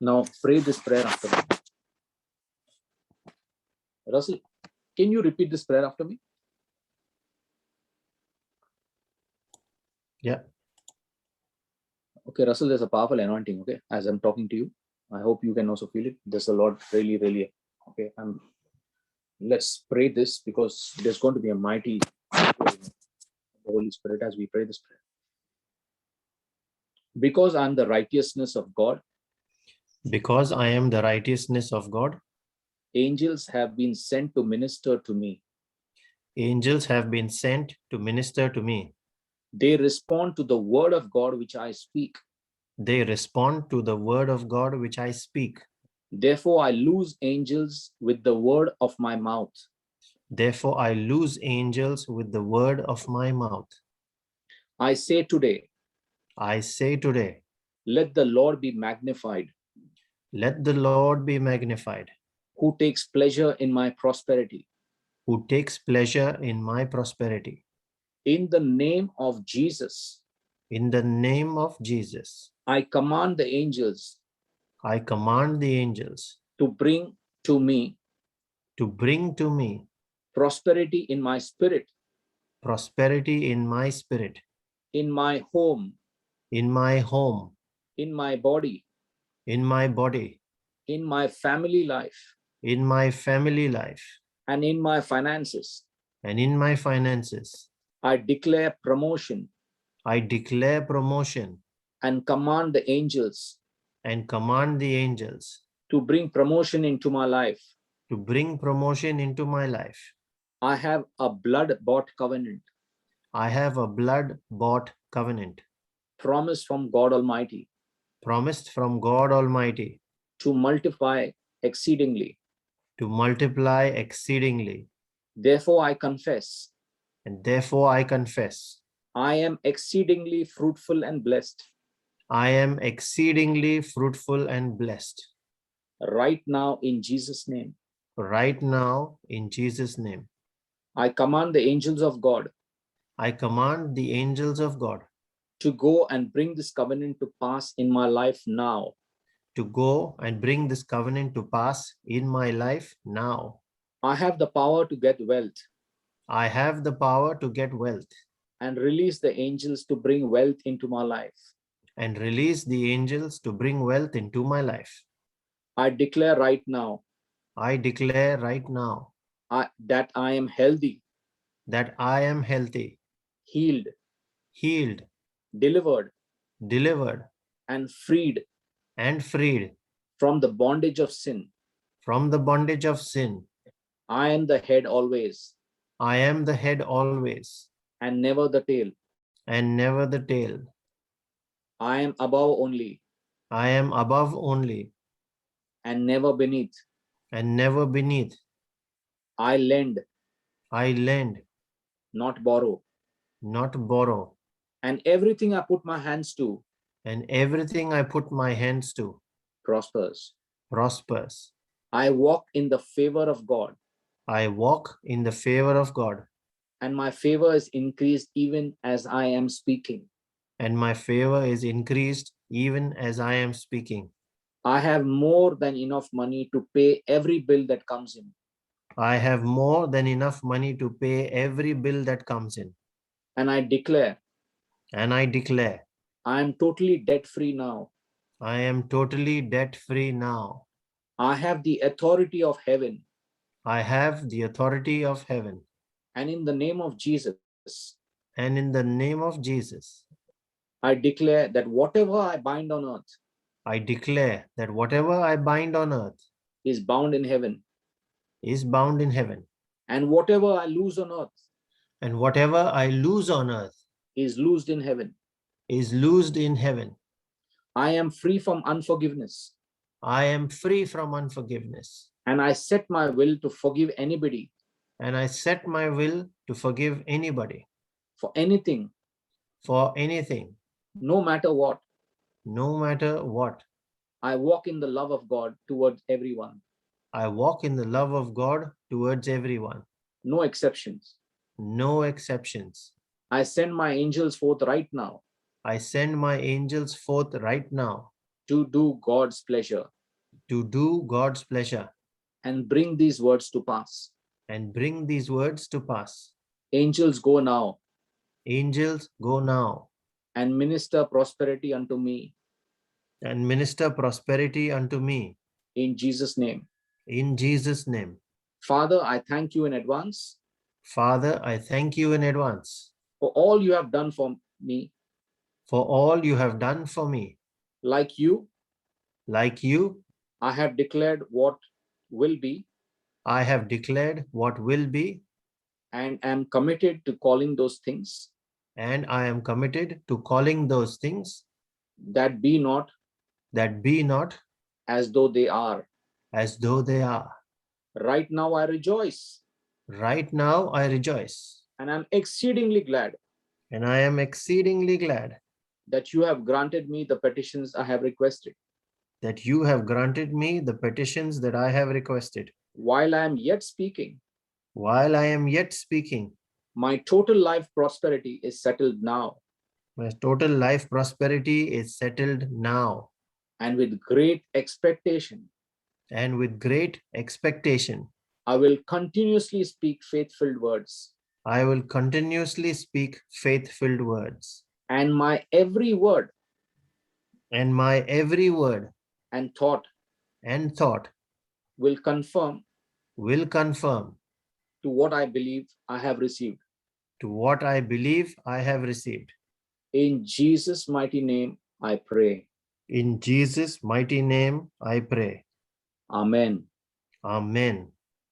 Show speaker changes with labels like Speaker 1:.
Speaker 1: Now pray this prayer after me. Russell, can you repeat this prayer after me?
Speaker 2: Yeah.
Speaker 1: Okay, Russell, there's a powerful anointing, okay, as I'm talking to you. I hope you can also feel it. There's a lot really, really, okay. Let's pray this because there's going to be a mighty Holy Spirit as we pray this prayer. Because I'm the righteousness of God,
Speaker 2: Because I am the righteousness of God,
Speaker 1: angels have been sent to minister to me.
Speaker 2: angels have been sent to minister to me.
Speaker 1: They respond to the word of God which I speak.
Speaker 2: They respond to the word of God which I speak.
Speaker 1: Therefore, I lose angels with the word of my mouth.
Speaker 2: Therefore, I lose angels with the word of my mouth.
Speaker 1: I say today,
Speaker 2: I say today,
Speaker 1: let the Lord be magnified,
Speaker 2: let the Lord be magnified,
Speaker 1: who takes pleasure in my prosperity.
Speaker 2: who takes pleasure in my prosperity.
Speaker 1: In the name of Jesus,
Speaker 2: In the name of Jesus,
Speaker 1: I command the angels
Speaker 2: I command the angels
Speaker 1: to bring to me
Speaker 2: to me
Speaker 1: prosperity in my spirit,
Speaker 2: prosperity in my spirit,
Speaker 1: in my home,
Speaker 2: in my home,
Speaker 1: in my body,
Speaker 2: in my body,
Speaker 1: in my family life,
Speaker 2: in my family life,
Speaker 1: and in my finances.
Speaker 2: and in my finances.
Speaker 1: I declare promotion
Speaker 2: I declare promotion
Speaker 1: and command the angels
Speaker 2: and command the angels
Speaker 1: to bring promotion into my life.
Speaker 2: to bring promotion into my life.
Speaker 1: I have a blood bought covenant,
Speaker 2: I have a blood bought covenant
Speaker 1: promise from God Almighty,
Speaker 2: promised from God Almighty
Speaker 1: to multiply exceedingly.
Speaker 2: to multiply exceedingly.
Speaker 1: Therefore, I confess
Speaker 2: And therefore I confess
Speaker 1: I am exceedingly fruitful and blessed.
Speaker 2: I am exceedingly fruitful and blessed.
Speaker 1: Right now, in Jesus' name,
Speaker 2: Right now, in Jesus' name,
Speaker 1: I command the angels of God
Speaker 2: I command the angels of God
Speaker 1: to go and bring this covenant to pass in my life now.
Speaker 2: to go and bring this covenant to pass in my life now.
Speaker 1: I have the power to get wealth
Speaker 2: I have the power to get wealth
Speaker 1: and release the angels to bring wealth into my life.
Speaker 2: and release the angels to bring wealth into my life.
Speaker 1: I declare right now
Speaker 2: I declare right now
Speaker 1: that I am healthy,
Speaker 2: that I am healthy,
Speaker 1: healed,
Speaker 2: healed,
Speaker 1: delivered,
Speaker 2: delivered,
Speaker 1: and freed
Speaker 2: and freed
Speaker 1: from the bondage of sin.
Speaker 2: from the bondage of sin.
Speaker 1: I am the head always
Speaker 2: I am the head always
Speaker 1: and never the tail.
Speaker 2: and never the tail.
Speaker 1: I am above only
Speaker 2: I am above only
Speaker 1: and never beneath.
Speaker 2: and never beneath.
Speaker 1: I lend,
Speaker 2: I lend,
Speaker 1: not borrow.
Speaker 2: not borrow,
Speaker 1: And everything I put my hands to
Speaker 2: and everything I put my hands to
Speaker 1: prospers.
Speaker 2: prospers.
Speaker 1: I walk in the favor of God,
Speaker 2: I walk in the favor of God,
Speaker 1: and my favor is increased even as I am speaking.
Speaker 2: and my favor is increased even as I am speaking.
Speaker 1: I have more than enough money to pay every bill that comes in.
Speaker 2: I have more than enough money to pay every bill that comes in.
Speaker 1: And I declare
Speaker 2: And I declare,
Speaker 1: I am totally debt free now.
Speaker 2: I am totally debt free now.
Speaker 1: I have the authority of heaven.
Speaker 2: I have the authority of heaven.
Speaker 1: And in the name of Jesus,
Speaker 2: And in the name of Jesus,
Speaker 1: I declare that whatever I bind on earth
Speaker 2: I declare that whatever I bind on earth
Speaker 1: is bound in heaven,
Speaker 2: is bound in heaven,
Speaker 1: and whatever I lose on earth
Speaker 2: and whatever I lose on earth
Speaker 1: is loosed in heaven.
Speaker 2: is loosed in heaven.
Speaker 1: I am free from unforgiveness,
Speaker 2: I am free from unforgiveness,
Speaker 1: and I set my will to forgive anybody
Speaker 2: and I set my will to forgive anybody
Speaker 1: for anything,
Speaker 2: for anything,
Speaker 1: no matter what.
Speaker 2: no matter what.
Speaker 1: I walk in the love of God towards everyone,
Speaker 2: I walk in the love of God towards everyone,
Speaker 1: no exceptions.
Speaker 2: no exceptions.
Speaker 1: I send my angels forth right now
Speaker 2: I send my angels forth right now
Speaker 1: to do God's pleasure
Speaker 2: to do God's pleasure
Speaker 1: and bring these words to pass.
Speaker 2: and bring these words to pass.
Speaker 1: Angels, go now
Speaker 2: Angels, go now
Speaker 1: and minister prosperity unto me
Speaker 2: and minister prosperity unto me
Speaker 1: in Jesus' name.
Speaker 2: in Jesus' name.
Speaker 1: Father, I thank you in advance
Speaker 2: Father, I thank you in advance
Speaker 1: for all you have done for me.
Speaker 2: for all you have done for me.
Speaker 1: Like you,
Speaker 2: Like you,
Speaker 1: I have declared what will be
Speaker 2: I have declared what will be,
Speaker 1: and am committed to calling those things
Speaker 2: and I am committed to calling those things
Speaker 1: that be not
Speaker 2: that be not
Speaker 1: as though they are.
Speaker 2: as though they are.
Speaker 1: Right now, I rejoice
Speaker 2: Right now, I rejoice,
Speaker 1: and am exceedingly glad
Speaker 2: and I am exceedingly glad
Speaker 1: that you have granted me the petitions I have requested.
Speaker 2: that you have granted me the petitions that I have requested.
Speaker 1: While I am yet speaking,
Speaker 2: While I am yet speaking,
Speaker 1: my total life prosperity is settled now,
Speaker 2: my total life prosperity is settled now,
Speaker 1: and with great expectation,
Speaker 2: and with great expectation,
Speaker 1: I will continuously speak faith-filled words,
Speaker 2: I will continuously speak faith-filled words,
Speaker 1: and my every word
Speaker 2: and my every word
Speaker 1: and thought
Speaker 2: and thought
Speaker 1: will confirm
Speaker 2: will confirm
Speaker 1: to what I believe I have received.
Speaker 2: to what I believe I have received.
Speaker 1: In Jesus' mighty name, I pray.
Speaker 2: In Jesus' mighty name, I pray.
Speaker 1: Amen.
Speaker 2: Amen.